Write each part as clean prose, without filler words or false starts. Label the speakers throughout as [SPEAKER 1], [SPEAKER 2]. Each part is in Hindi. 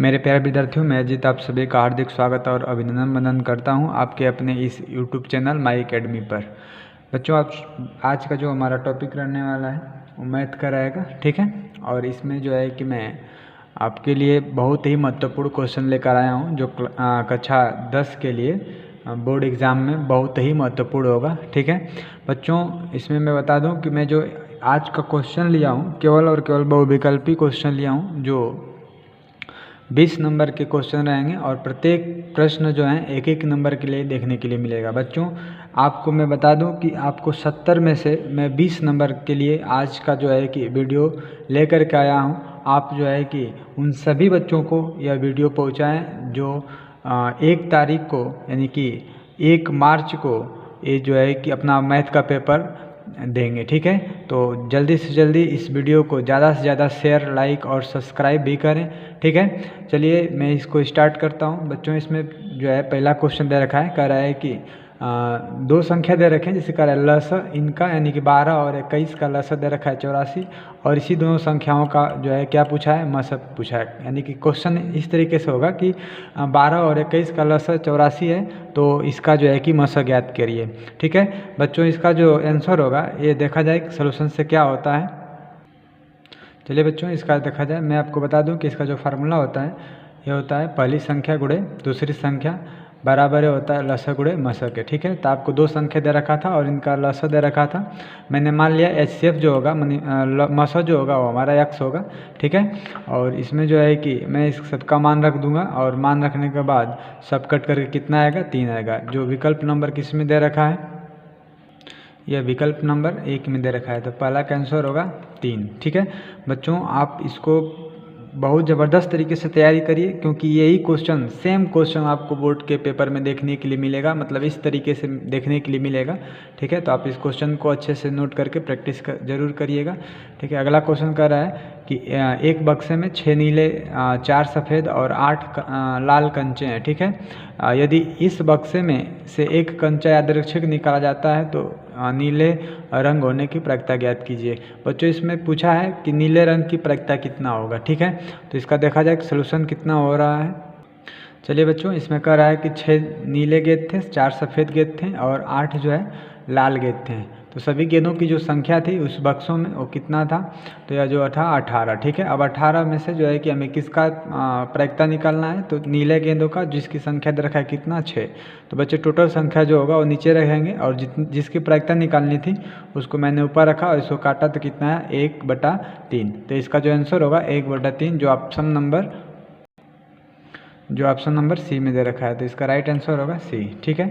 [SPEAKER 1] मेरे प्यारे विद्यार्थियों, मैं अजीत आप सभी का हार्दिक स्वागत और अभिनंदन वंदन करता हूं आपके अपने इस YouTube चैनल माई अकेडमी पर। बच्चों, आप आज का जो हमारा टॉपिक रहने वाला है वो मैथ का रहेगा, ठीक है। और इसमें जो है कि मैं आपके लिए बहुत ही महत्वपूर्ण क्वेश्चन लेकर आया हूं जो कक्षा 10 के लिए बोर्ड एग्ज़ाम में बहुत ही महत्वपूर्ण होगा, ठीक है। बच्चों, इसमें मैं बता दूं कि मैं जो आज का क्वेश्चन लिया हूँ केवल और केवल बहुविकल्पी क्वेश्चन लिया हूँ जो 20 नंबर के क्वेश्चन रहेंगे और प्रत्येक प्रश्न जो है एक एक नंबर के लिए देखने के लिए मिलेगा। बच्चों, आपको मैं बता दूं कि आपको 70 में से मैं 20 नंबर के लिए आज का जो है कि वीडियो लेकर के आया हूं। आप जो है कि उन सभी बच्चों को यह वीडियो पहुंचाएं जो 1 तारीख को यानी कि 1 मार्च को ये जो है कि अपना मैथ का पेपर देंगे, ठीक है। तो जल्दी से जल्दी इस वीडियो को ज़्यादा से ज़्यादा शेयर, लाइक और सब्सक्राइब भी करें, ठीक है। चलिए मैं इसको स्टार्ट करता हूं। बच्चों, इसमें जो है पहला क्वेश्चन दे रखा है, कह रहा है कि 2 संख्या दे रखे हैं जिसे कह रहा है लसा इनका यानी कि 12 और 21 का लसा दे रखा है 84 और इसी दोनों संख्याओं का जो है क्या पूछा है, मसक पूछा है। यानी कि क्वेश्चन इस तरीके से होगा कि 12 और 21 का लसा 84 है तो इसका जो है कि मसक ज्ञात करिए, ठीक है। बच्चों, इसका जो आंसर होगा ये देखा जाए सोल्यूशन से क्या होता है। चलिए बच्चों, इसका देखा जाए। मैं आपको बता दूं कि इसका जो फार्मूला होता है ये होता है पहली संख्या गुणे दूसरी संख्या बराबर होता है लसा गुणे मसक के, ठीक है। तो आपको 2 संख्या दे रखा था और इनका लसा दे रखा था। मैंने मान लिया HCF जो होगा मसा जो होगा वो हमारा x होगा, ठीक है। और इसमें जो है कि मैं इस सबका मान रख दूंगा और मान रखने के बाद सब कट करके कितना आएगा, 3 आएगा। जो विकल्प नंबर किस में दे रखा है, यह विकल्प नंबर 1 में दे रखा है, तो पहला का आंसर होगा 3, ठीक है। बच्चों, आप इसको बहुत ज़बरदस्त तरीके से तैयारी करिए क्योंकि यही क्वेश्चन सेम क्वेश्चन आपको बोर्ड के पेपर में देखने के लिए मिलेगा, मतलब इस तरीके से देखने के लिए मिलेगा, ठीक है। तो आप इस क्वेश्चन को अच्छे से नोट करके प्रैक्टिस जरूर करिएगा, ठीक है। अगला क्वेश्चन कह रहा है कि एक बक्से में 6 नीले 4 सफ़ेद और 8 लाल कंचे हैं, ठीक है। यदि इस बक्से में से एक कंचा यादृच्छिक निकाला जाता है तो नीले रंग होने की प्रायिकता ज्ञात कीजिए। बच्चों, इसमें पूछा है कि नीले रंग की प्रायिकता कितना होगा, ठीक है। तो इसका देखा जाए कि सलूशन कितना हो रहा है। चलिए बच्चों, इसमें कह रहा है कि 6 नीले गेंद थे, 4 सफ़ेद गेंद थे और 8 जो है लाल गेंद थे। तो सभी गेंदों की जो संख्या थी उस बक्सों में वो कितना था, तो यह जो था 18, ठीक है। अब 18 में से जो है कि हमें किसका प्रायिकता निकालना है, तो नीले गेंदों का जिसकी संख्या दे रखा है कितना, 6। तो बच्चे टोटल संख्या जो होगा वो नीचे रहेंगे और जिसकी प्रायिकता निकालनी थी उसको मैंने ऊपर रखा और इसको काटा तो कितना है, 1/3। तो इसका जो आंसर होगा 1/3 जो ऑप्शन नंबर सी में दे रखा है। तो इसका राइट आंसर होगा सी, ठीक है।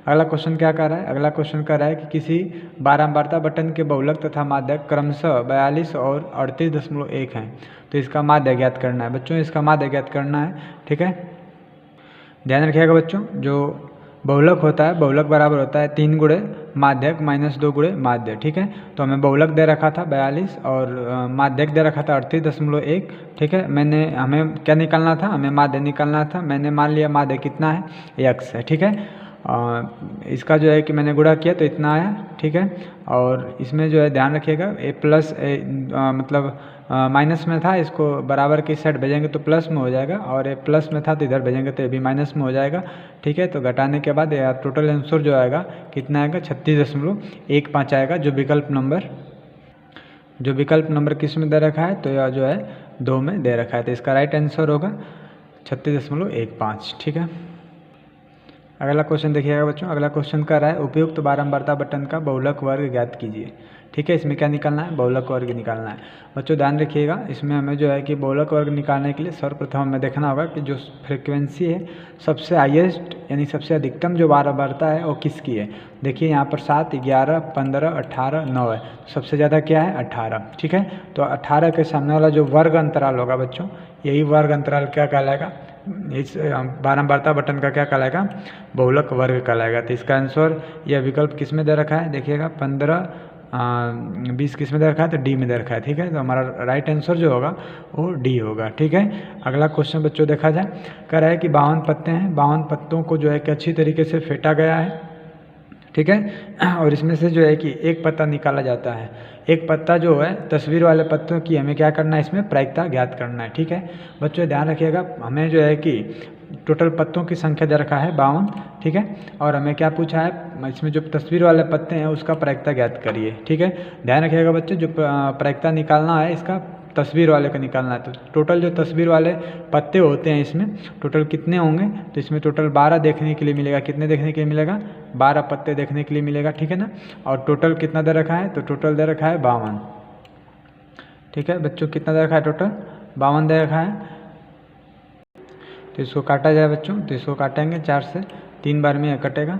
[SPEAKER 1] अगला क्वेश्चन क्या कर रहा है, अगला क्वेश्चन कर रहा है कि किसी बारंबारता बटन के बहुलक तथा माध्यक क्रमशः 42 और 38.1 हैं, तो इसका माध्य ज्ञात करना है। बच्चों, इसका माध्य ज्ञात करना है, ठीक है। ध्यान रखिएगा बच्चों, जो बहुलक होता है बहुलक बराबर होता है 3 गुणे माध्यक -2 गुणे माध्य, ठीक है। तो हमें बहुलक दे रखा था 42 और माध्यक दे रखा था 38.1, ठीक है। हमें क्या निकालना था, हमें माध्य निकालना था। मैंने मान लिया माध्य कितना है, x है, ठीक है। इसका जो है कि मैंने गुणा किया तो इतना आया, ठीक है। और इसमें जो है ध्यान रखिएगा मतलब माइनस में था, इसको बराबर की साइड भेजेंगे तो प्लस में हो जाएगा और ये प्लस में था तो इधर भेजेंगे तो ये भी माइनस में हो जाएगा, ठीक है। तो घटाने के बाद टोटल आंसर जो आएगा कितना आएगा, 36.15 आएगा। जो विकल्प नंबर किस में दे रखा है, तो यह जो है 2 में दे रखा है। तो इसका राइट आंसर होगा 36.15, ठीक है। अगला क्वेश्चन देखिएगा बच्चों, अगला क्वेश्चन कर रहा है उपयुक्त बारंबारता बटन का बहुलक वर्ग ज्ञात कीजिए, ठीक है। इसमें क्या निकालना है, बहुलक वर्ग निकालना है। बच्चों ध्यान रखिएगा, इसमें हमें जो है कि बहुलक वर्ग निकालने के लिए सर्वप्रथम हमें देखना होगा कि जो फ्रीक्वेंसी है सबसे हाईएस्ट यानी सबसे अधिकतम जो बारंबारता है वो किसकी है। देखिए यहाँ पर 7, 11, 15, 18, 9 है। सबसे ज़्यादा क्या है, 18, ठीक है। तो 18 के सामने वाला जो वर्ग अंतराल होगा बच्चों, यही वर्ग अंतराल क्या कहलाएगा, इस बारंबारता बटन का क्या कहलाएगा, बहुलक वर्ग कहलाएगा। तो इसका आंसर यह विकल्प किस में दे रखा है, देखिएगा 15, 20 किस में दे रखा है, तो डी में दे रखा है, ठीक है। तो हमारा राइट आंसर जो होगा वो डी होगा, ठीक है। अगला क्वेश्चन बच्चों देखा जाए, कह रहा है कि 52 पत्ते हैं, 52 पत्तों को जो है कि अच्छी तरीके से फेंटा गया है, ठीक है। और इसमें से जो है कि एक पत्ता निकाला जाता है। एक पत्ता जो है तस्वीर वाले पत्तों की हमें क्या करना है, इसमें प्रायिकता ज्ञात करना है। ठीक है बच्चों, ध्यान रखिएगा, हमें जो है कि टोटल पत्तों की संख्या दे रखा है 52। ठीक है, और हमें क्या पूछा है, इसमें जो तस्वीर वाले पत्ते हैं उसका प्रायिकता ज्ञात करिए। ठीक है, ध्यान रखिएगा बच्चों, जो प्रायिकता निकालना है इसका तस्वीर वाले का निकालना है। तो टोटल जो तस्वीर वाले पत्ते होते हैं इसमें टोटल कितने होंगे, तो इसमें टोटल 12 देखने के लिए मिलेगा। कितने देखने के लिए मिलेगा, 12 पत्ते देखने के लिए मिलेगा। ठीक है ना, और टोटल कितना दे रखा है, तो टोटल दे रखा है 52। ठीक है बच्चों, कितना दे रखा है, टोटल 52 दे रखा है। तो इसको काटा जाए बच्चों, तो इसको काटेंगे 4 से, 3 बार में कटेगा।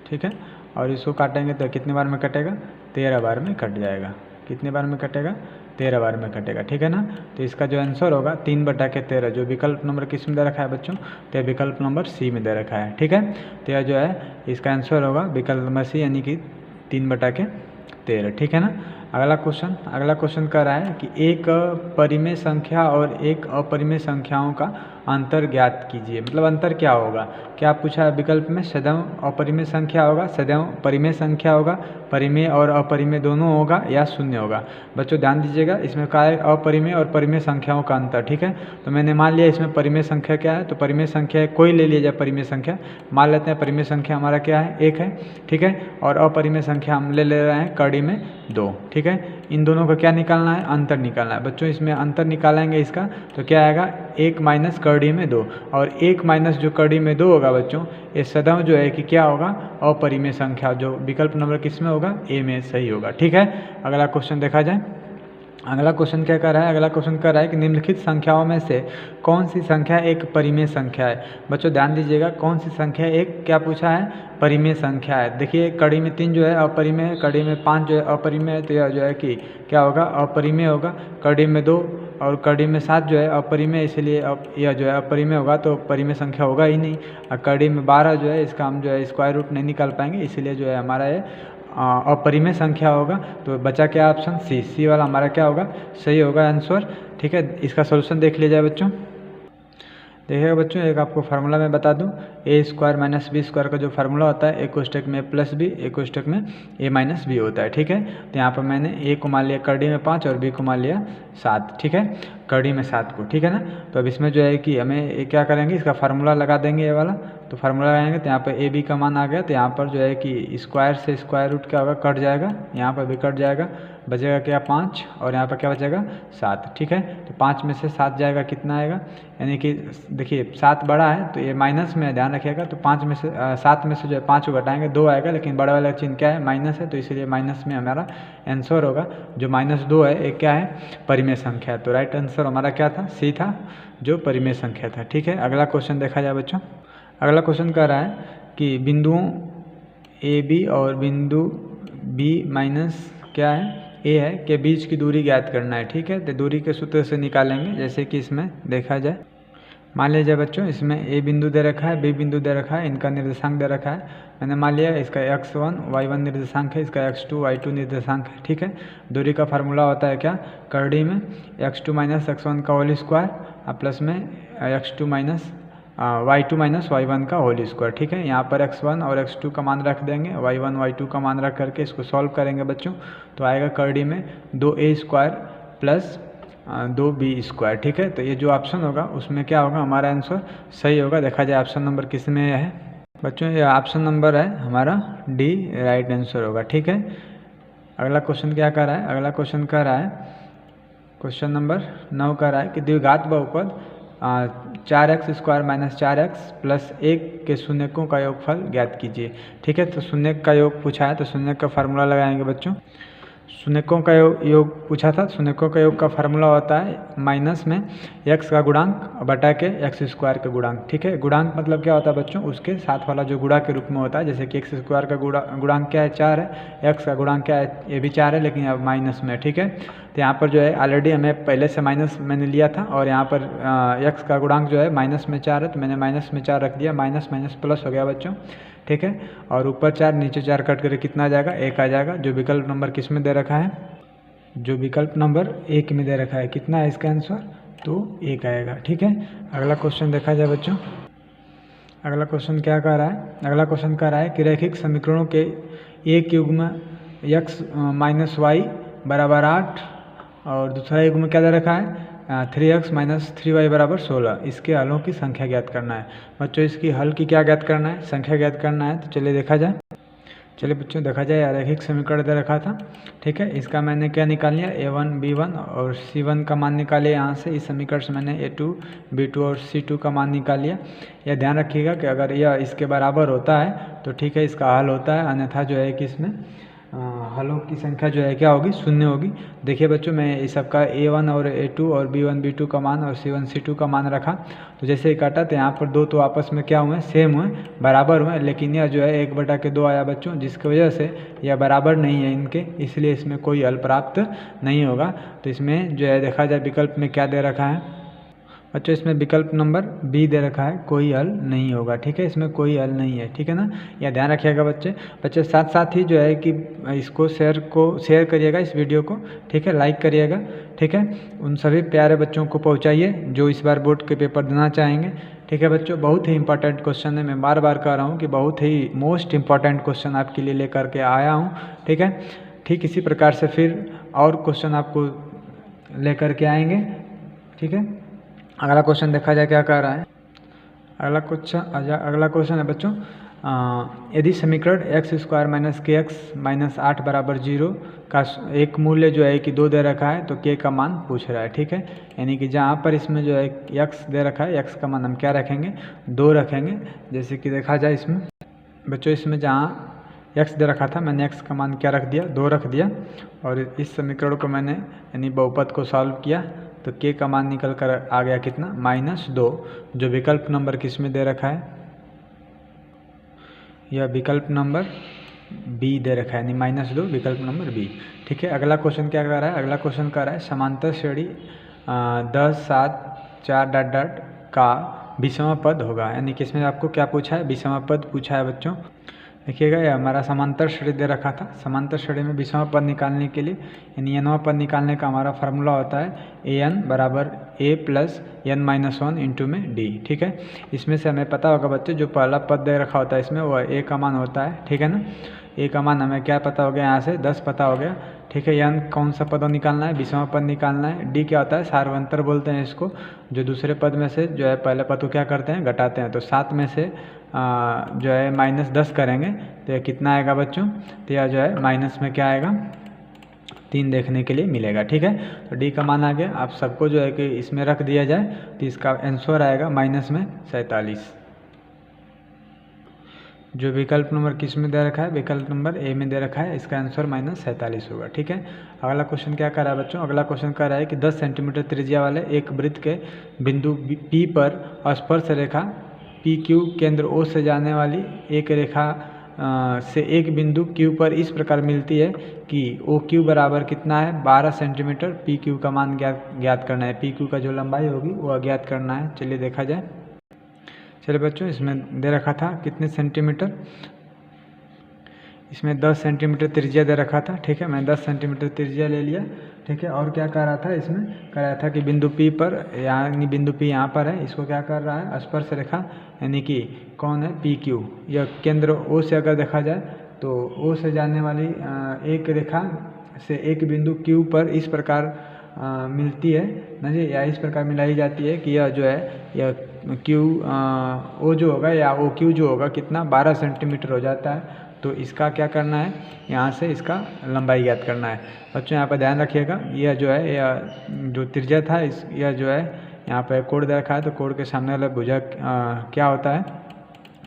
[SPEAKER 1] ठीक है, और इसको काटेंगे तो कितने बार में कटेगा, 13 बार में कट जाएगा। कितने बार में कटेगा, 13 बार में कटेगा। ठीक है ना, तो इसका जो आंसर होगा 3/13, जो विकल्प नंबर किस में दे रखा है बच्चों, तो विकल्प नंबर सी में दे रखा है। ठीक है, तो यह जो है इसका आंसर होगा विकल्प नंबर सी, यानी कि 3/13। ठीक है ना। अगला क्वेश्चन कह रहा है कि एक परिमेय संख्या और एक अपरिमेय संख्याओं का अंतर ज्ञात कीजिए। मतलब अंतर क्या होगा, क्या पूछा है विकल्प में, सदैव अपरिमेय संख्या होगा, सदैव परिमेय संख्या होगा, परिमेय और अपरिमेय दोनों होगा, या शून्य होगा। बच्चों ध्यान दीजिएगा, इसमें क्या है, अपरिमेय और परिमेय संख्याओं का अंतर। ठीक है, तो मैंने मान लिया इसमें परिमेय संख्या क्या है, तो परिमेय संख्या कोई ले लिया जाए, परिमेय संख्या मान लेते हैं, परिमेय संख्या हमारा क्या है, 1 है। ठीक है, और अपरिमेय संख्या हम ले रहे हैं कड़ी में 2। ठीक है, इन दोनों का क्या निकालना है, अंतर निकालना है। बच्चों इसमें अंतर निकालेंगे इसका, तो क्या आएगा, 1 माइनस कड़ी में 2, और 1 माइनस जो कड़ी में 2 होगा बच्चों, ये सदैव जो है कि क्या होगा, अपरिमेय संख्या, जो विकल्प नंबर किस में होगा, ए में सही होगा। ठीक है, अगला क्वेश्चन देखा जाए। अगला क्वेश्चन क्या कर रहा है, अगला क्वेश्चन कर रहा है कि निम्नलिखित संख्याओं में से कौन सी संख्या एक परिमेय संख्या है। बच्चों ध्यान दीजिएगा, कौन सी संख्या एक क्या पूछा है, परिमेय संख्या है। देखिए कड़ी में 3 जो है अपरिमेय है, कड़ी में 5 जो है अपरिमेय है, तो यह जो है कि क्या होगा, अपरिमेय होगा। कड़ी में 2 और कड़ी में 7 जो है अपरिमेय, इसलिए यह जो है अपरिमेय होगा, तो परिमेय संख्या होगा ही नहीं। और कड़ी में 12 जो है, इसका हम जो है स्क्वायर रूट नहीं निकाल पाएंगे, इसीलिए जो है हमारा ये अपरिमेय संख्या होगा। तो बचा क्या ऑप्शन सी वाला हमारा क्या होगा, सही होगा आंसर। ठीक है, इसका सॉल्यूशन देख लिया जाए बच्चों। देखिएगा बच्चों, एक आपको फार्मूला मैं बता दूं, a² माइनस बी स्क्वायर का जो फार्मूला होता है, एक कोष्टक में प्लस बी, एक कोष्टक में a माइनस बी होता है। ठीक है, तो यहाँ पर मैंने a को मान लिया कड़ी में 5 और b को मान लिया 7। ठीक है, कड़ी में 7 को। ठीक है ना, तो अब इसमें जो है कि हमें क्या करेंगे, इसका फार्मूला लगा देंगे ये वाला। तो फार्मूला लगाएंगे तो यहाँ पर ए बी का मान आ गया, तो यहाँ पर जो है कि स्क्वायर से स्क्वायर रूट क्या होगा, कट जाएगा, यहाँ पर भी कट जाएगा, बचेगा क्या 5, और यहाँ पर क्या बचेगा 7। ठीक है, तो 5 में से 7 जाएगा, कितना आएगा, यानी कि देखिए 7 बड़ा है तो ये माइनस में, ध्यान रखिएगा। तो 5 में से 7 में से जो है 5 को घटाएंगे 2 आएगा, लेकिन बड़ा वाला चिन्ह क्या है, माइनस है, तो इसीलिए माइनस में हमारा आंसर होगा। जो -2 है एक क्या है, परिमेय संख्या है। तो राइट आंसर हमारा क्या था, सी था, जो परिमेय संख्या था। ठीक है, अगला क्वेश्चन देखा जाए बच्चों। अगला क्वेश्चन कह रहा है कि बिंदुओं ए बी और बिंदु बी माइनस क्या है, ए है, के बीच की दूरी ज्ञात करना है। ठीक है, तो दूरी के सूत्र से निकालेंगे, जैसे कि इसमें देखा जाए। मान लीजिए बच्चों, इसमें ए बिंदु दे रखा है, बी बिंदु दे रखा है, इनका निर्देशांक दे रखा है। मैंने मान लिया इसका x1 y1 निर्देशांक है, इसका x2 y2 निर्देशांक है। ठीक है, दूरी का फार्मूला होता है क्या, करड़ी में x2 माइनस x1 का होल स्क्वायर, प्लस में x2 minus y2 minus y1 का होल स्क्वायर। ठीक है, यहाँ पर x1 और x2 का मान रख देंगे, y1 y2 का मान रख करके इसको सॉल्व करेंगे बच्चों, तो आएगा करड़ी में 2a² प्लस 2b²। ठीक है, तो ये जो ऑप्शन होगा उसमें क्या होगा, हमारा आंसर सही होगा। देखा जाए ऑप्शन नंबर किस में है बच्चों, ये ऑप्शन नंबर है हमारा डी, राइट आंसर होगा। ठीक है, अगला क्वेश्चन क्या कर रहा है, अगला क्वेश्चन कर रहा है, क्वेश्चन नंबर 9 कर रहा है कि द्विघात बहुपद 4x² माइनस 4x प्लस 1 के शून्यकों का योगफल ज्ञात कीजिए। ठीक है, तो शून्यक का योग पूछा है, तो शून्यक का फार्मूला लगाएंगे बच्चों। शून्यकों का योग पूछा था, शून्यकों का योग का फार्मूला होता है माइनस में x का गुणांक बटा के x² का गुणांक। ठीक है, गुणांक मतलब क्या होता है बच्चों, उसके साथ वाला जो गुणा के रूप में होता है। जैसे कि x² का गुणांक क्या है, 4 है, x का गुणांक क्या है, ये भी 4 है, लेकिन अब माइनस में। ठीक है, तो यहाँ पर जो है ऑलरेडी हमें पहले से माइनस मैंने लिया था, और यहाँ पर x का गुणांक जो है माइनस में 4 है, तो मैंने माइनस में 4 रख दिया, माइनस माइनस प्लस हो गया बच्चों। ठीक है, और ऊपर 4 नीचे 4 कट करके कितना आ जाएगा, 1 आ जाएगा। जो विकल्प नंबर किस में दे रखा है, जो विकल्प नंबर 1 में दे रखा है, कितना है इसका आंसर, तो 1 आएगा। ठीक है, अगला क्वेश्चन देखा जाए बच्चों। अगला क्वेश्चन क्या कह रहा है, अगला क्वेश्चन कह रहा है कि रैखिक समीकरणों के एक युग्म x माइनस वाई बराबर 8 और दूसरा युग्म क्या दे रखा है 3x माइनस 3y बराबर 16, इसके हलों की संख्या ज्ञात करना है। बच्चों इसकी हल की क्या ज्ञात करना है, संख्या ज्ञात करना है। तो चलिए देखा जाए, चलिए बच्चों देखा जाए, रैखिक समीकरण दे रखा था, ठीक है। इसका मैंने क्या निकाल लिया, a1 b1 और c1 का मान निकाले यहाँ से। इस समीकरण से मैंने a2 b2 और c2 का मान निकाल लिया। यह ध्यान रखिएगा कि अगर यह इसके बराबर होता है तो ठीक है, इसका हल होता है, अन्यथा जो है कि इसमें हलों की संख्या जो है क्या होगी, शून्य होगी। देखिए बच्चों, मैं इस सबका a1 और a2 और b1 b2 का मान और c1 c2 का मान रखा। तो जैसे ही काटा तो यहाँ पर दो तो आपस में क्या हुए, सेम हुए, बराबर हुए, लेकिन यह जो है 1/2 आया बच्चों, जिसकी वजह से यह बराबर नहीं है इनके, इसलिए इसमें कोई हल प्राप्त नहीं होगा। तो इसमें जो है देखा जाए विकल्प में क्या दे रखा है बच्चों, इसमें विकल्प नंबर बी दे रखा है, कोई हल नहीं होगा, ठीक है, इसमें कोई हल नहीं है, ठीक है ना। यह ध्यान रखिएगा बच्चे साथ साथ ही जो है कि इसको शेयर करिएगा इस वीडियो को, ठीक है, लाइक करिएगा, ठीक है। उन सभी प्यारे बच्चों को पहुंचाइए जो इस बार बोर्ड के पेपर देना चाहेंगे, ठीक है बच्चों। बहुत ही इंपॉर्टेंट क्वेश्चन है, मैं बार बार कह रहा हूँ कि बहुत ही मोस्ट इंपॉर्टेंट क्वेश्चन आपके लिए लेकर के आया हूँ, ठीक है। ठीक इसी प्रकार से फिर और क्वेश्चन आपको लेकर के आएंगे, ठीक है। अगला क्वेश्चन देखा जाए क्या कह रहा है। अगला क्वेश्चन है बच्चों, यदि समीकरण x² माइनस kx माइनस 8 बराबर 0 का एक मूल्य जो है कि 2 दे रखा है तो k का मान पूछ रहा है, ठीक है। यानी कि जहाँ पर इसमें जो है x दे रखा है, x का मान हम क्या रखेंगे, 2 रखेंगे। जैसे कि देखा जाए इसमें बच्चों, इसमें जहाँ x दे रखा था मैंने x का मान क्या रख दिया, 2 रख दिया, और इस समीकरण को मैंने यानी बहुपद को सॉल्व किया तो k का मान निकल कर आ गया कितना, -2, जो विकल्प नंबर किस में दे रखा है, यह विकल्प नंबर बी दे रखा है, यानी -2 विकल्प नंबर बी, ठीक है। अगला क्वेश्चन क्या कर रहा है, अगला क्वेश्चन कर रहा है समांतर श्रेणी 10 7 4 ... का विषम पद होगा, यानी कि इसमें आपको क्या पूछा है, विषम पद पूछा है बच्चों। देखिएगा, ये हमारा समांतर श्रेणी दे रखा था, समांतर श्रेणी में विषम पद निकालने के लिए यानी nवां पद निकालने का हमारा फार्मूला होता है an बराबर a plus n minus 1 into में d, ठीक है। इसमें से हमें पता होगा बच्चे, जो पहला पद दे रखा होता है इसमें वो a का मान होता है, ठीक है ना। a का मान हमें क्या पता हो गया, यहाँ से 10 पता हो गया, ठीक है। n कौन सा पद निकालना है, विषम पद निकालना है। d क्या होता है, सार्वंतर बोलते हैं इसको, जो दूसरे पद में से जो है पहले पद को क्या करते हैं, घटाते हैं। तो 7 में से जो है -10 करेंगे तो यह कितना आएगा बच्चों, तो यह जो है माइनस में क्या आएगा, 3 देखने के लिए मिलेगा, ठीक है। तो डी का मान आ गया, आप सबको जो है कि इसमें रख दिया जाए तो इसका आंसर आएगा -47। जो विकल्प नंबर किस में दे रखा है, विकल्प नंबर ए में दे रखा है, इसका आंसर -47 होगा, ठीक है। अगला क्वेश्चन क्या कर रहा है बच्चों, अगला क्वेश्चन कर रहा है कि 10 सेंटीमीटर त्रिज्या वाले एक वृत्त के बिंदु P पर स्पर्श रेखा PQ केंद्र O से जाने वाली एक रेखा से एक बिंदु Q पर इस प्रकार मिलती है कि OQ बराबर कितना है, 12 सेंटीमीटर। PQ का मान ज्ञात करना है, PQ का जो लंबाई होगी वो ज्ञात करना है। चलिए देखा जाए, चलिए बच्चों, इसमें दे रखा था कितने सेंटीमीटर, इसमें 10 सेंटीमीटर त्रिज्या दे रखा था, ठीक है। मैं 10 सेंटीमीटर त्रिज्या ले लिया, ठीक है। और क्या कर रहा था, इसमें कर रहा था कि बिंदु P पर, यानी बिंदु P यहाँ पर है, इसको क्या कर रहा है, स्पर्श रेखा यानी कि कौन है, PQ, यह केंद्र O से अगर देखा जाए तो O से जाने वाली एक रेखा से एक बिंदु Q पर इस प्रकार मिलती है ना जी, या इस प्रकार मिलाई जाती है कि यह जो है यह O जो होगा या OQ जो होगा कितना, 12 सेंटीमीटर हो जाता है। तो इसका क्या करना है, यहाँ से इसका लंबाई ज्ञात करना है। बच्चों यहाँ पर ध्यान रखिएगा, यह जो है यह जो त्रिज्या था यह जो है यहाँ पर कोण दे रखा है, तो कोण के सामने वाला भुजा क्या होता है,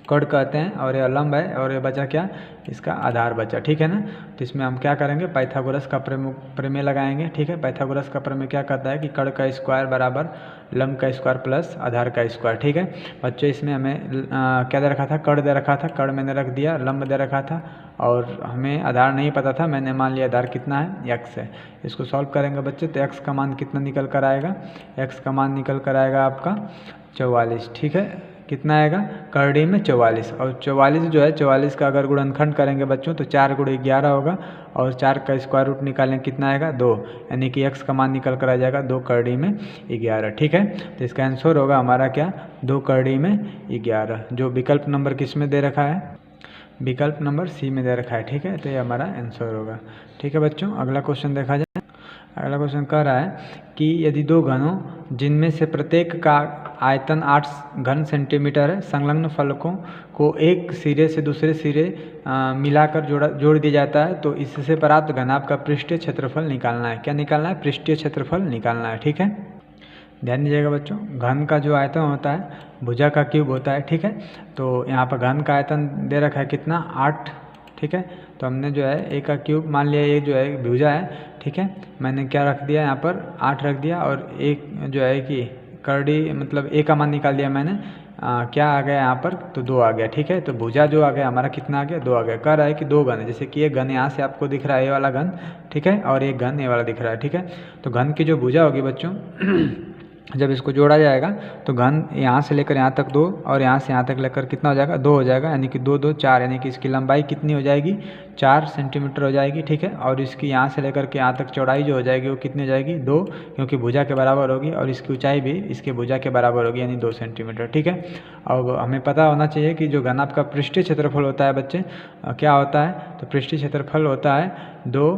[SPEAKER 1] कोण कहते हैं, और यह लंब है, और यह बचा क्या, इसका आधार बचा, ठीक है ना। तो इसमें हम क्या करेंगे, पाइथागोरस का प्रमेय लगाएंगे, ठीक है। पाइथागोरस का प्रमेय क्या कहता है कि कोण का स्क्वायर बराबर लंब का स्क्वायर प्लस आधार का स्क्वायर, ठीक है। बच्चों इसमें हमें क्या दे रखा था, कोण दे रखा था, कोण मैंने रख दिया, लंब दे रखा था, और हमें आधार नहीं पता था, मैंने मान लिया आधार कितना है, x है। इसको सॉल्व करेंगे बच्चे तो x का मान कितना निकल कर आएगा, x का मान निकल कर आएगा आपका 44, ठीक है। कितना आएगा, करड़ी में 44, और 44 जो है 44 का अगर गुणनखंड करेंगे बच्चों तो 4 गुणे 11 होगा, और 4 का स्क्वायर रूट निकालें कितना आएगा 2, यानी कि x का मान निकल कर आ जाएगा 2 करड़ी में 11। ठीक है, तो इसका आंसर होगा हमारा क्या, 2 करड़ी में 11, जो विकल्प नंबर किस में दे रखा है, विकल्प नंबर सी में दे रखा है। ठीक है, तो ये हमारा आंसर होगा। ठीक है बच्चों, अगला क्वेश्चन देखा जाए। अगला क्वेश्चन कह रहा है कि यदि दो घनों जिनमें से प्रत्येक का आयतन 8 घन सेंटीमीटर है, संलग्न फलकों को एक सिरे से दूसरे सिरे मिलाकर जोड़ दिया जाता है, तो इससे प्राप्त घनाभ का पृष्ठीय क्षेत्रफल निकालना है। क्या निकालना है, पृष्ठीय क्षेत्रफल निकालना है। ठीक है, ध्यान दीजिएगा बच्चों, घन का जो आयतन होता है भुजा का क्यूब होता है। ठीक है, तो यहाँ पर घन का आयतन दे रखा है कितना, 8। ठीक है, तो हमने जो है ए का क्यूब मान लिया, ये जो है भुजा है। ठीक है, मैंने क्या रख दिया यहाँ पर 8 रख दिया, और एक जो है कि करड़ी मतलब ए का मान निकाल दिया मैंने, क्या आ गया यहाँ पर, तो 2 आ गया। ठीक है, तो भुजा जो आ गया हमारा कितना आ गया, 2 आ गया। कह रहा है कि 2 घन है, जैसे कि एक घन यहाँ से आपको दिख रहा है, ये वाला घन। ठीक है, और एक घन ये वाला दिख रहा है। ठीक है, तो घन की जो भुजा होगी बच्चों जब इसको जोड़ा जाएगा तो घन यहाँ से लेकर यहाँ तक 2, और यहाँ से यहाँ तक लेकर कितना हो जाएगा, 2 हो जाएगा, यानी कि 2 2 4, यानी कि इसकी लंबाई कितनी हो जाएगी, 4 सेंटीमीटर हो जाएगी। ठीक है, और इसकी यहाँ से लेकर के यहाँ तक चौड़ाई जो हो जाएगी वो कितनी हो जाएगी, 2, क्योंकि भुजा के बराबर होगी, और इसकी ऊंचाई भी इसके भुजा के बराबर होगी, यानी 2 सेंटीमीटर। ठीक है, अब हमें पता होना चाहिए कि जो घनाभ का पृष्ठीय क्षेत्रफल होता है बच्चे, क्या होता है, तो पृष्ठीय क्षेत्रफल होता है 2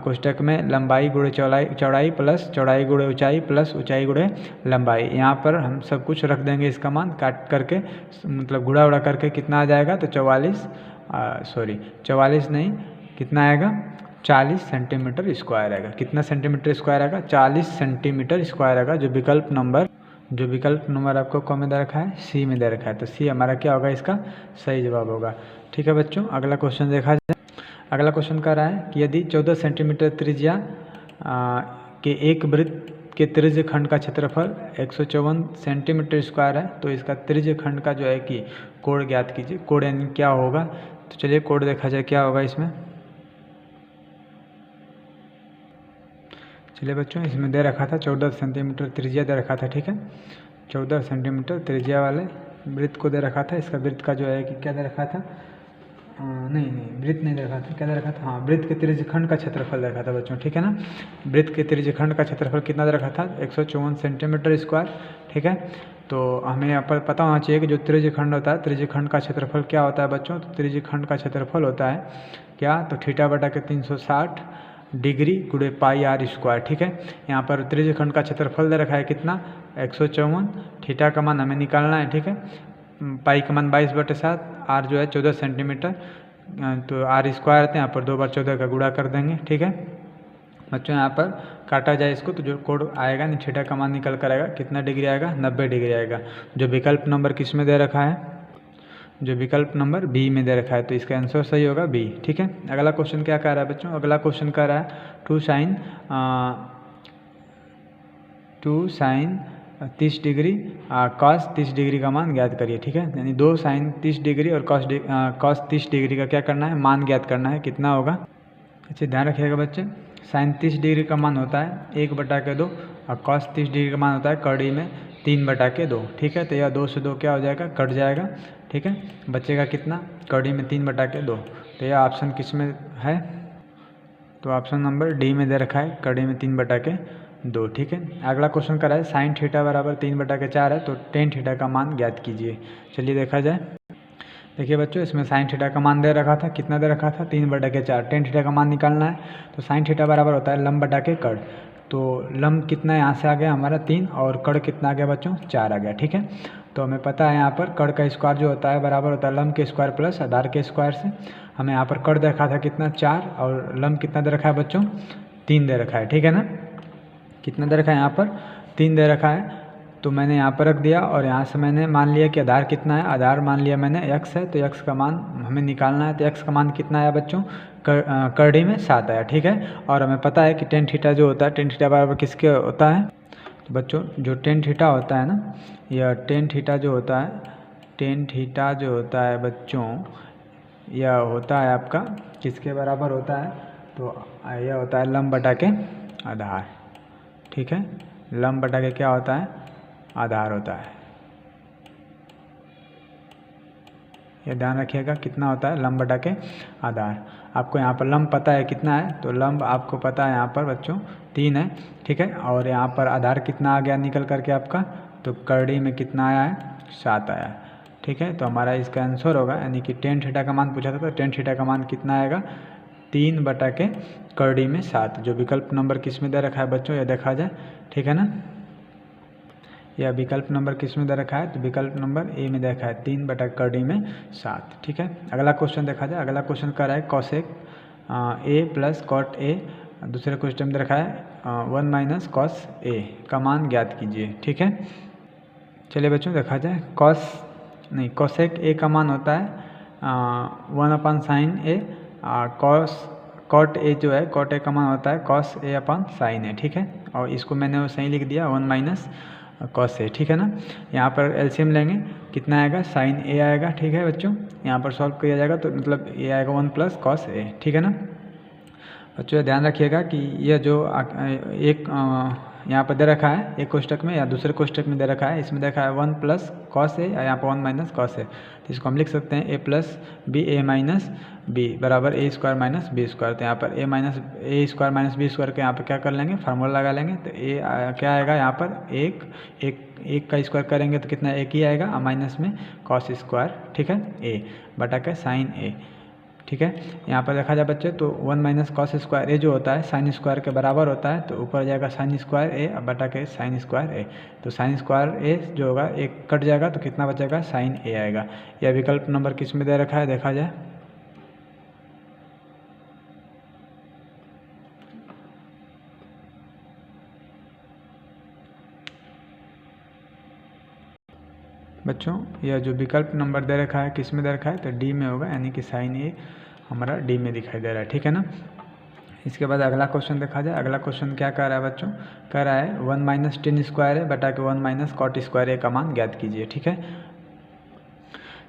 [SPEAKER 1] कोष्ठक में लंबाई गुणे चौड़ाई प्लस चौड़ाई गुणे ऊंचाई प्लस ऊंचाई गुणे लंबाई। यहाँ पर हम सब कुछ रख देंगे, इसका मान काट करके मतलब गुणा उड़ा करके कितना आ जाएगा, तो 44 नहीं, कितना आएगा, 40 सेंटीमीटर स्क्वायर आएगा। कितना सेंटीमीटर स्क्वायर आएगा, 40 सेंटीमीटर स्क्वायर आएगा, जो विकल्प नंबर आपको कौन में दे रखा है, सी में दे रखा है। तो सी हमारा क्या होगा, इसका सही जवाब होगा। ठीक है बच्चों, अगला क्वेश्चन देखा जाए। अगला क्वेश्चन कह रहा है कि यदि 14 सेंटीमीटर त्रिज्या के एक वृत्त के त्रिज्य खंड का क्षेत्रफल 154 सेंटीमीटर स्क्वायर है, तो इसका त्रिज्य खंड का जो है कि कोण ज्ञात कीजिए। कोण यानी क्या होगा, तो चलिए कोण देखा जाए क्या होगा इसमें। चलिए बच्चों, इसमें दे रखा था 14 सेंटीमीटर त्रिज्या दे रखा था। ठीक है, 14 सेंटीमीटर त्रिज्या वाले वृत्त को दे रखा था। इसका वृत्त का जो है कि क्या दे रखा था, नहीं वृत्त नहीं दे रखा था, क्या दे रखा था, हाँ वृत्त के त्रिज्यखंड का क्षेत्रफल दे रखा था बच्चों। ठीक है ना, वृत्त के त्रिज्यखंड का क्षेत्रफल कितना दे रखा था, 154 सेंटीमीटर स्क्वायर। ठीक है, तो हमें यहाँ पर पता होना चाहिए कि जो त्रिज्यखंड होता है, त्रिज्यखंड का क्षेत्रफल क्या होता है बच्चों, तो त्रिज्यखंड का क्षेत्रफल होता है क्या, तो थीटा बटा के 360 डिग्री गुणे पाई आर स्क्वायर। ठीक है, यहाँ पर त्रिज्यखंड का क्षेत्रफल दे रखा है कितना, 154, थीटा का मान हमें निकालना है। ठीक है, पाई का मान 22/7, आर जो है 14 सेंटीमीटर, तो आर स्क्वायर आते हैं यहाँ पर 2 बार 14 का गुणा कर देंगे। ठीक है बच्चों, यहाँ पर काटा जाए इसको तो जो कोण आएगा नहीं, थीटा का मान निकल कर आएगा, कितना डिग्री आएगा, 90 डिग्री आएगा। जो विकल्प नंबर किस में दे रखा है, जो विकल्प नंबर बी में दे रखा है, तो इसका आंसर सही होगा बी। ठीक है, अगला क्वेश्चन क्या कह रहा है बच्चों, अगला क्वेश्चन कह रहा है 2 साइन 30 डिग्री कॉस 30 डिग्री का मान ज्ञात करिए। ठीक है, यानी 2 साइन 30 डिग्री और कॉस 30 डिग्री का क्या करना है, मान ज्ञात करना है, कितना होगा। अच्छा ध्यान रखिएगा बच्चे, साइन 30 डिग्री का मान होता है 1/2 और कॉस 30 डिग्री का मान होता है कड़ी में 3/2। ठीक है, तो यह 2 से 2 क्या हो जाएगा, कट जाएगा। ठीक है, बचेगा कितना, कड़ी में 3/2। तो यह ऑप्शन किस में है, तो ऑप्शन नंबर डी में दे रखा है, कड़ी में 3/2। ठीक है, अगला क्वेश्चन करा है साइन थीटा बराबर 3/4 है, तो टेन थीटा का मान ज्ञात कीजिए। चलिए देखा जाए। देखिए बच्चों, इसमें साइन थीटा का मान दे रखा था, कितना दे रखा था, 3/4। टेन थीटा का मान निकालना है, तो साइन थीटा बराबर होता है लंब बटा के कड़। तो लंब कितना यहाँ से आ गया हमारा 3, और कड़ कितना आ गया बच्चों, 4 आ गया। ठीक है, तो हमें पता है यहाँ पर कड़ का स्क्वायर जो होता है बराबर होता है लंब के स्क्वायर प्लस आधार के स्क्वायर से। हमें यहाँ पर कड़ देखा था कितना 4, और लंब कितना दे रखा है बच्चों, 3 दे रखा है। ठीक है ना, कितना दे रखा है यहाँ पर, 3 दे रखा है, तो मैंने यहाँ पर रख दिया, और यहाँ से मैंने मान लिया कि आधार कितना है, आधार मान लिया मैंने x है, तो x का मान हमें निकालना है। तो x का मान कितना आया बच्चों, कड़ी में 7 आया। ठीक है, और हमें पता है कि टेन थीटा जो होता है, टेन थीटा बराबर किसके होता है, तो बच्चों जो टेन थीटा होता है ना, यह टेन थीटा जो होता है, टेन थीटा जो होता है बच्चों, यह होता है आपका किसके बराबर होता है, तो यह होता है लंब बटा के आधार। ठीक है, लंब बटा के क्या होता है, आधार होता है। ये ध्यान रखिएगा कितना होता है लंब बटा के आधार। आपको यहाँ पर लंब पता है कितना है, तो लंब आपको पता है यहाँ पर बच्चों 3 है, ठीक है। और यहाँ पर आधार कितना आ गया निकल करके आपका, तो करड़ी में कितना आया है 7 आया है, ठीक है। तो हमारा इसका आंसर होगा, यानी कि टेन थीटा का मान पूछा था तो टेन थीटा का मान कितना आएगा 3 बटा के करड़ी में 7। जो विकल्प नंबर किस में दे रखा है बच्चों ये देखा जाए, ठीक है ना। यह विकल्प नंबर किस में दे रखा है, तो विकल्प नंबर ए में देखा है 3 बटा करड़ी में 7, ठीक है। अगला क्वेश्चन देखा जाए। अगला क्वेश्चन कर रहा है cosec A plus cot A, दूसरे क्वेश्चन में रखा है 1 माइनस कॉस ए का मान ज्ञात कीजिए, ठीक है। चलिए बच्चों देखा जाए। कॉसेक ए का मान होता है 1 अपन साइन ए, कॉट ए जो है कॉट ए का मान होता है कॉस ए अपन साइन ए, ठीक है। और इसको मैंने वो सही लिख दिया 1 माइनस कॉस ए, ठीक है ना। यहाँ पर एलसीएम लेंगे कितना आएगा साइन ए आएगा, ठीक है बच्चों। यहाँ पर सॉल्व किया जाएगा तो मतलब ये आएगा 1 प्लस कॉस ए, ठीक है ना। बच्चों ध्यान रखिएगा कि यह जो एक यहाँ पर दे रखा है एक कोष्टक में या दूसरे कोष्टक में दे रखा है, इसमें देखा है 1 प्लस कॉस ए, यहाँ पर 1 माइनस कॉस ए, तो इसको हम लिख सकते हैं ए प्लस बी ए माइनस बी बराबर ए स्क्वायर माइनस बी स्क्वायर। तो यहाँ पर ए स्क्वायर माइनस बी स्क्वायर के यहाँ पर क्या कर लेंगे फार्मूला लगा लेंगे, तो ए क्या आएगा यहाँ पर एक का स्क्वायर करेंगे तो कितना एक ही आएगा, माइनस में कॉस स्क्वायर, ठीक है, ए बटा के साइन ए, ठीक है। यहाँ पर देखा जाए बच्चे तो 1 माइनस कॉस स्क्वायर ए जो होता है साइन स्क्वायर के बराबर होता है, तो ऊपर जाएगा साइन स्क्वायर ए बटा के साइन स्क्वायर ए, तो साइन स्क्वायर ए जो होगा एक कट जाएगा तो कितना बचेगा साइन ए आएगा। यह विकल्प नंबर किस में दे रखा है देखा जाए। बच्चों यह जो विकल्प नंबर दे रखा है किस में दे रखा है, तो डी में होगा, यानी कि साइन ए हमारा डी में दिखाई दे रहा है, ठीक है ना। इसके बाद अगला क्वेश्चन देखा जाए। अगला क्वेश्चन क्या कर रहा है बच्चों, कह रहा है 1 माइनस टेन स्क्वायर है बटा के 1 माइनस कॉट स्क्वायर ए का मान ज्ञात कीजिए, ठीक है।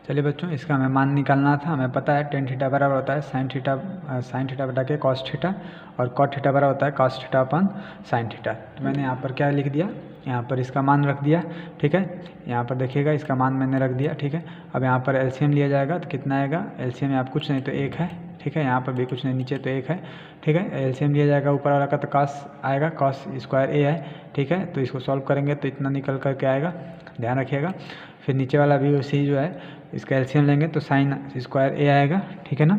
[SPEAKER 1] चलिए बच्चों इसका हमें मान निकालना था। हमें पता है टेन थीटा बराबर होता है साइन थीटा बटा के कॉस थीटा, और कॉट थीटा बराबर होता है कॉस थीटा अपन साइन थीटा। तो मैंने यहाँ पर क्या लिख दिया, यहाँ पर इसका मान रख दिया, ठीक है। यहाँ पर देखिएगा इसका मान मैंने रख दिया, ठीक है। अब यहाँ पर एलसीएम लिया जाएगा तो कितना आएगा, एलसीएम यहाँ कुछ नहीं तो 1 है, ठीक है। यहाँ पर भी कुछ नहीं नीचे तो 1 है, ठीक है। एलसीएम लिया जाएगा ऊपर वाला का तो कॉस आएगा, कॉस स्क्वायर ए है, ठीक है। तो इसको सॉल्व करेंगे तो इतना निकल कर के आएगा, ध्यान रखिएगा। फिर नीचे वाला भी उसी जो है इसका एलसीएम लेंगे तो साइन स्क्वायर ए आएगा, ठीक है ना।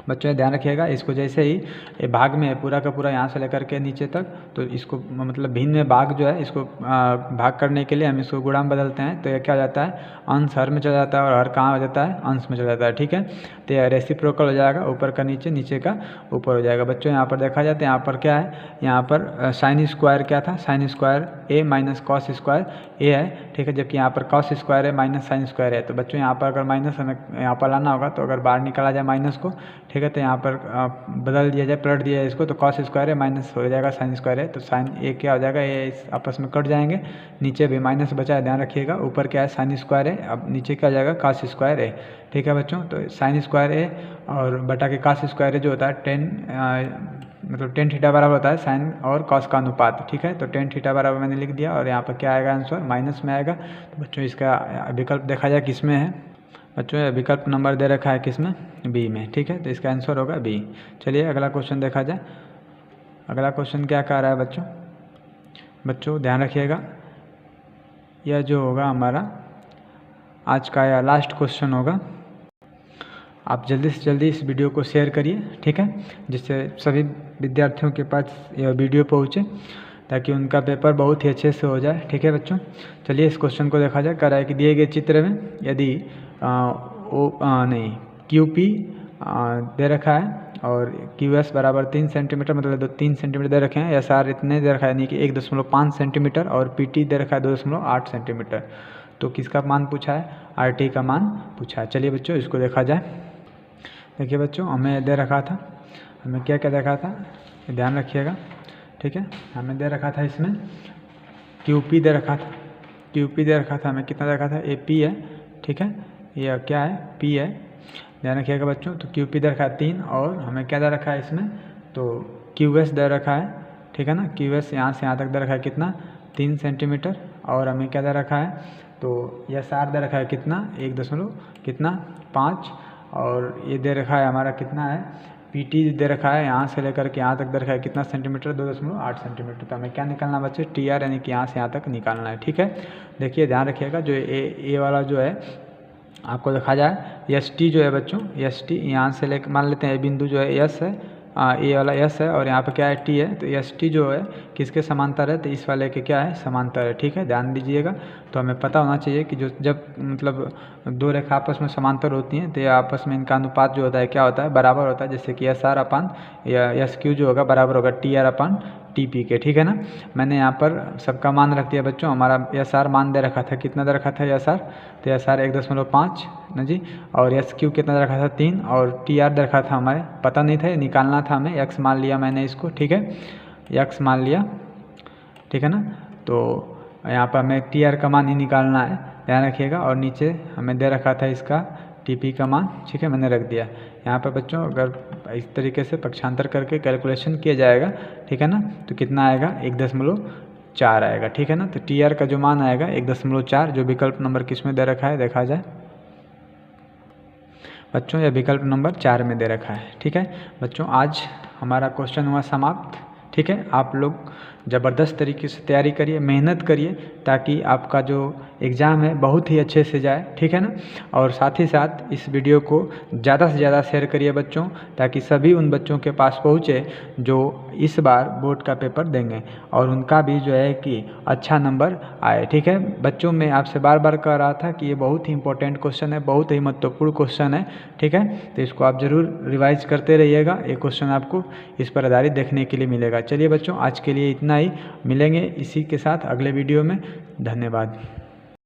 [SPEAKER 1] बच्चों ध्यान रखिएगा इसको जैसे ही ये भाग में है पूरा का पूरा यहाँ से लेकर के नीचे तक, तो इसको मतलब भिन्न में भाग जो है इसको भाग करने के लिए हम इसको गुणा में बदलते हैं, तो यह क्या हो जाता है अंश हर में चला जाता है और हर कहाँ हो जाता है अंश में चला जाता है, ठीक है। तो यह रेसिप्रोकल हो जाएगा, ऊपर का नीचे नीचे का ऊपर हो जाएगा। बच्चों यहाँ पर देखा जाए तो यहाँ पर क्या है, यहाँ पर साइन स्क्वायर क्या था, साइन स्क्वायर ए माइनस कॉस स्क्वायर ए है, ठीक है। जबकि यहाँ पर कॉस स्क्वायर है माइनस साइन स्क्वायर है। तो बच्चों यहाँ पर अगर माइनस हमें यहाँ पर लाना होगा तो अगर बाहर निकाला जाए माइनस को, ठीक है, तो यहाँ पर बदल दिया जाए पलट दिया जाए इसको, तो कॉस स्क्वायर है माइनस हो जाएगा साइन स्क्वायर है, तो साइन ए क्या हो जाएगा, ये आपस में कट जाएंगे, नीचे भी माइनस बचा है, ध्यान रखिएगा। ऊपर क्या है साइन स्क्वायर है, अब नीचे क्या हो जाएगा कॉस स्क्वायर है, ठीक है बच्चों। तो साइन स्क्वायर है और बटा के कॉस स्क्वायर है जो होता है मतलब टेन थीटा बराबर होता है साइन और कॉस का अनुपात, ठीक है। तो टेन थीटा बराबर मैंने लिख दिया और यहाँ पर क्या आएगा आंसर माइनस में आएगा। तो बच्चों इसका विकल्प देखा जाए किस में है, बच्चों विकल्प नंबर दे रखा है किस में, बी में, ठीक है। तो इसका आंसर होगा बी। चलिए अगला क्वेश्चन देखा जाए। अगला क्वेश्चन क्या कह रहा है बच्चों ध्यान रखिएगा, यह जो होगा हमारा आज का या लास्ट क्वेश्चन होगा। आप जल्दी से जल्दी इस वीडियो को शेयर करिए, ठीक है, जिससे सभी विद्यार्थियों के पास यह वीडियो पहुँचे ताकि उनका पेपर बहुत ही अच्छे से हो जाए, ठीक है बच्चों। चलिए इस क्वेश्चन को देखा जाए। कह रहा है कि दिए गए चित्र में यदि QP दे रखा है और QS बराबर 3 सेंटीमीटर मतलब 3 सेंटीमीटर दे रखे हैं, SR इतने दे रखा है यानी कि 1.5 सेंटीमीटर और PT दे रखा है 2.8 सेंटीमीटर। तो किसका मान पूछा है, RT का मान पूछा है। चलिए बच्चों इसको देखा जाए। देखिए बच्चों हमें दे रखा था, हमें क्या क्या देखा था ध्यान रखिएगा, ठीक है। हमें दे रखा था इसमें QP दे रखा था, QP दे रखा था, हमें कितना देखा था AP है, ठीक है, यह क्या है P है, ध्यान रखिएगा बच्चों। तो QP दे रखा है 3 और हमें क्या दे रखा है इसमें, तो QS दे रखा है, ठीक है ना। QS यहाँ से यहाँ तक दे रखा है कितना 3 सेंटीमीटर और हमें क्या दे रखा है तो यस आर दे रखा है कितना 1.5 और ये दे रखा है हमारा कितना है पी टी दे रखा है यहाँ से लेकर के यहाँ तक दे रखा है कितना सेंटीमीटर 2.8 सेंटीमीटर। तो हमें क्या निकालना बच्चे टी आर यानी कि यहाँ से यहाँ तक निकालना है। ठीक है, देखिए ध्यान रखिएगा जो ए वाला जो है आपको देखा जाए एस टी जो है बच्चों एस टी यहाँ से लेकर मान लेते हैं ये बिंदु जो है एस है ए वाला एस है और यहाँ पे क्या है टी है। तो एस टी जो है किसके समांतर है तो इस वाले के क्या है समांतर है। ठीक है, ध्यान दीजिएगा। तो हमें पता होना चाहिए कि जो जब मतलब दो रेखा आपस में समांतर होती हैं तो ये आपस में इनका अनुपात जो होता है क्या होता है बराबर होता है। जैसे कि एस आर अपान या एस क्यू जो होगा बराबर होगा T R upon T P के। ठीक है ना, मैंने यहाँ पर सबका मान रख दिया बच्चों। हमारा एस आर मान दे रखा था कितना दे रखा था एस आर तो एस आर 1.5 ना जी और एस क्यू कितना दे रखा था 3 और टी आर दे रखा था हमारे पता नहीं था निकालना था हमें एक्स मान लिया मैंने इसको। ठीक है, एक्स मान लिया। ठीक है ना, तो यहाँ पर हमें टी आर का मान ही निकालना है ध्यान रखिएगा। और नीचे हमें दे रखा था इसका टी पी का मान। ठीक है, मैंने रख दिया यहाँ पर बच्चों। अगर इस तरीके से पक्षांतर करके कैलकुलेशन किया जाएगा ठीक है ना तो कितना आएगा 1.4 आएगा। ठीक है ना, तो टी आर का जो मान आएगा 1.4 जो विकल्प नंबर किस में दे रखा है देखा जाए बच्चों, यह विकल्प नंबर 4 में दे रखा है। ठीक है बच्चों, आज हमारा क्वेश्चन हुआ समाप्त। ठीक है, आप लोग ज़बरदस्त तरीके से तैयारी करिए, मेहनत करिए ताकि आपका जो एग्ज़ाम है बहुत ही अच्छे से जाए। ठीक है ना, और साथ ही साथ इस वीडियो को ज़्यादा से ज़्यादा शेयर करिए बच्चों ताकि सभी उन बच्चों के पास पहुँचे जो इस बार बोर्ड का पेपर देंगे और उनका भी जो है कि अच्छा नंबर आए। ठीक है बच्चों, मैं आपसे बार बार कह रहा था कि ये बहुत ही इंपॉर्टेंट क्वेश्चन है, बहुत ही महत्वपूर्ण क्वेश्चन है। ठीक है, तो इसको आप ज़रूर रिवाइज करते रहिएगा। ये क्वेश्चन आपको इस पर आधारित देखने के लिए मिलेगा। चलिए बच्चों, आज के लिए इतना ही, मिलेंगे इसी के साथ अगले वीडियो में। धन्यवाद।